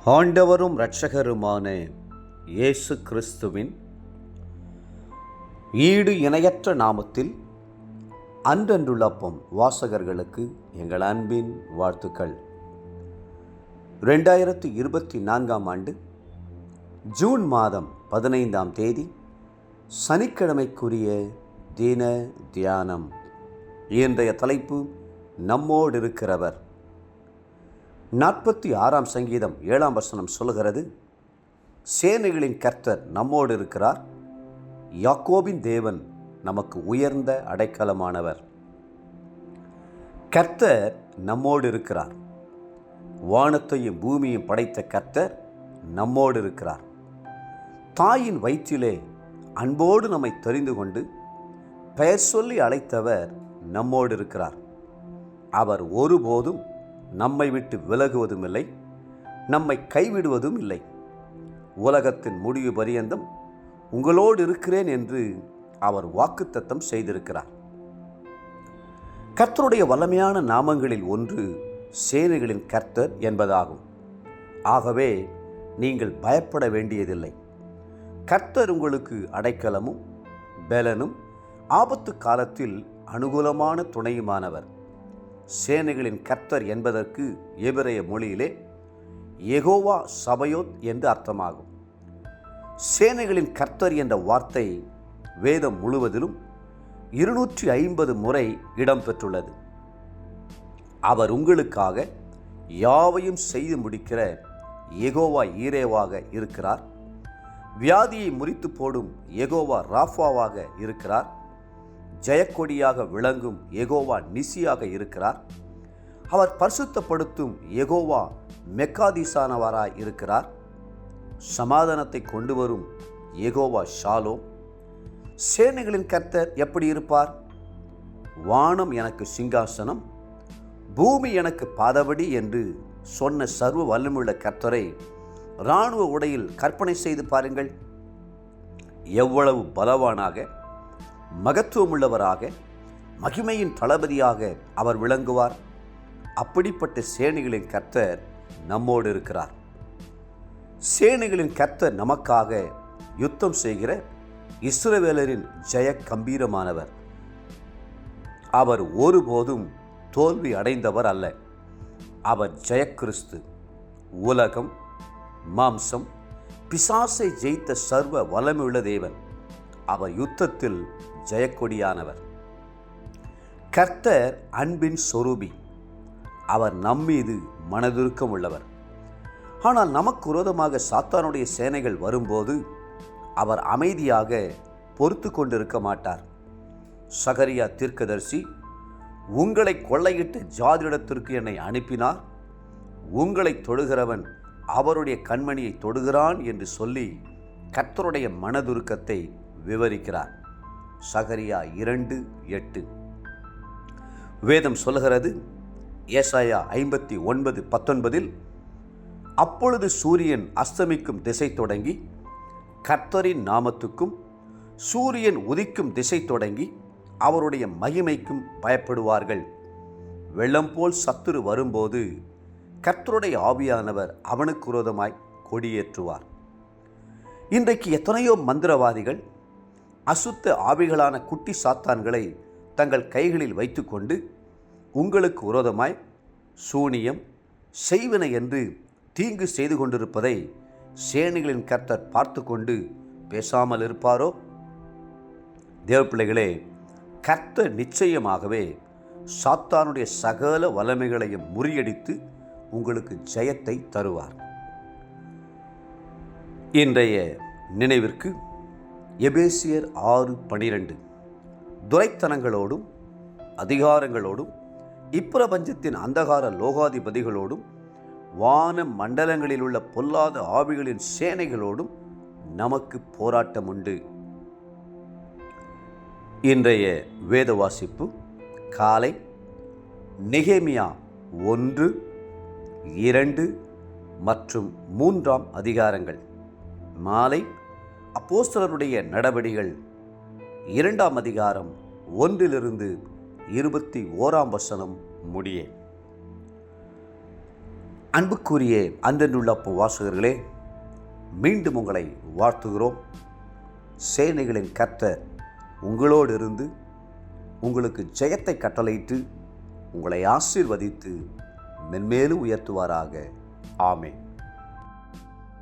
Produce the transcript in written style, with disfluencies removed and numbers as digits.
ஆண்டவரும் இரட்சகருமான இயேசு கிறிஸ்துவின் ஈடு இணையற்ற நாமத்தில் அன்றன்றுள்ளப்பம் வாசகர்களுக்கு எங்கள் அன்பின் வாழ்த்துக்கள். 2024 ஆண்டு ஜூன் மாதம் 15ஆம் தேதி சனிக்கிழமைக்குரிய தின தியானம். இன்றைய தலைப்பு நம்மோடு இருக்கிறவர். 46ஆம் சங்கீதம் 7ஆம் வசனம் சொல்கிறது, சேனைகளின் கர்த்தர் நம்மோடு இருக்கிறார், யாக்கோபின் தேவன் நமக்கு உயர்ந்த அடைக்கலமானவர். கர்த்தர் நம்மோடு இருக்கிறார். வானத்தையும் பூமியையும் படைத்த கர்த்தர் நம்மோடு இருக்கிறார். தாயின் வயிற்றிலே அன்போடு நம்மை தெரிந்து கொண்டு பெயர் சொல்லி அழைத்தவர் நம்மோடு இருக்கிறார். அவர் ஒருபோதும் நம்மை விட்டு விலகுவதும் இல்லை, நம்மை கைவிடுவதும் இல்லை. உலகத்தின் முடிவு பரியந்தம் உங்களோடு இருக்கிறேன் என்று அவர் வாக்குத்தத்தம் செய்திருக்கிறார். கர்த்தருடைய வல்லமையான நாமங்களில் ஒன்று சேனைகளின் கர்த்தர் என்பதாகும். ஆகவே நீங்கள் பயப்பட வேண்டியதில்லை. கர்த்தர் உங்களுக்கு அடைக்கலமும் பெலனும் ஆபத்து காலத்தில் அனுகூலமான துணையுமானவர். சேனைகளின் கர்த்தர் என்பதற்கு எபிரேய மொழியிலே யெகோவா சபயோத் என்று அர்த்தமாகும். சேனைகளின் கர்த்தர் என்ற வார்த்தை வேதம் முழுவதிலும் 250 முறை இடம்பெற்றுள்ளது. அவர் உங்களுக்காக யாவையும் செய்து முடிக்கிற யெகோவா ஈரேவாக இருக்கிறார். வியாதியை முறித்து போடும் யெகோவா ராஃபாவாக இருக்கிறார். ஜெயக்கொடியாக விளங்கும் யெகோவா நிசியாக இருக்கிறார். அவர் பரிசுத்தப்படுத்தும் யெகோவா மெக்காதிசானவராய் இருக்கிறார். சமாதானத்தை கொண்டு வரும் யெகோவா ஷாலோம். சேனைகளின் கர்த்தர் எப்படி இருப்பார்? வானம் எனக்கு சிங்காசனம், பூமி எனக்கு பாதபடி என்று சொன்ன சர்வ வல்லமையுள்ள கர்த்தரை இராணுவ உடையில் கற்பனை செய்து பாருங்கள். எவ்வளவு பலவானாக, மகத்துவமுள்ளவராக, மகிமையின் தளபதியாக அவர் விளங்குவார். அப்படிப்பட்ட சேனைகளின் கர்த்தர் நம்மோடு இருக்கிறார். சேனைகளின் கர்த்தர் நமக்காக யுத்தம் செய்கிற இஸ்ரவேலரின் ஜெய கம்பீரமானவர். அவர் ஒருபோதும் தோல்வி அடைந்தவர் அல்ல. அவர் ஜெயக்கிறிஸ்து. உலகம், மாம்சம், பிசாசை ஜெயித்த சர்வ வல்லமையுள்ள தேவன். அவர் யுத்தத்தில் ஜெயக்கொடியானவர். கர்த்தர் அன்பின் சொரூபி. அவர் நம்மீது மனதுருக்கம் உள்ளவர். ஆனால் நமக்கு விரோதமாக சாத்தானுடைய சேனைகள் வரும்போது அவர் அமைதியாக பொறுத்து கொண்டிருக்க மாட்டார். சகரியா தீர்க்கதரிசி, உங்களை கொள்ளையிட்டு ஜாதியிடத்திற்கு என்னை அனுப்பினார், உங்களை தொடுகிறவன் அவருடைய கண்மணியை தொடுகிறான் என்று சொல்லி கர்த்தருடைய மனதுருக்கத்தை விவரிக்கிறார். சகரியா 2:8. வேதம் சொல்கிறது, ஏசாயா 59:19, அப்பொழுது சூரியன் அஸ்தமிக்கும் திசை தொடங்கி கர்த்தரின் நாமத்துக்கும், சூரியன் உதிக்கும் திசை தொடங்கி அவருடைய மகிமைக்கும் பயப்படுவார்கள். வெள்ளம் போல் சத்துரு வரும்போது கர்த்தருடைய ஆவியானவர் அவனுக்கு விரோதமாய் கொடியேற்றுவார். இன்றைக்கு எத்தனையோ மந்திரவாதிகள் அசுத்த ஆவிகளான குட்டி சாத்தான்களை தங்கள் கைகளில் வைத்துக்கொண்டு உங்களுக்கு விரோதமாய் சூனியம், செய்வினை என்று தீங்கு செய்து கொண்டிருப்பதை சேனைகளின் கர்த்தர் பார்த்து கொண்டு பேசாமல் இருப்பாரோ? தேவப்பிள்ளைகளே, கர்த்தர் நிச்சயமாகவே சாத்தானுடைய சகல வல்லமைகளையும் முறியடித்து உங்களுக்கு ஜெயத்தை தருவார். இன்றைய நினைவிற்கு எபேசியர் 6:12, துரைத்தனங்களோடும் அதிகாரங்களோடும் இப்பிரபஞ்சத்தின் அந்தகார லோகாதிபதிகளோடும் வான மண்டலங்களில் உள்ள பொல்லாத ஆவிகளின் சேனைகளோடும் நமக்கு போராட்டம் உண்டு. இன்றைய வேத வாசிப்பு காலை நெகேமியா 1, 2 மற்றும் 3ஆம் அதிகாரங்கள். மாலை அப்போஸ்தலருடைய நடபடிகள் 2ஆம் அதிகாரம் 1 - 21 முடிய. அன்புக்குரிய அன்றனுள்ள வாசகர்களே, மீண்டும் உங்களை வாழ்த்துகிறோம். சேனைகளின் கர்த்தர் உங்களோடு இருந்து உங்களுக்கு ஜெயத்தை கட்டளையிட்டு உங்களை ஆசீர்வதித்து மென்மேலும் உயர்த்துவாராக. ஆமென்.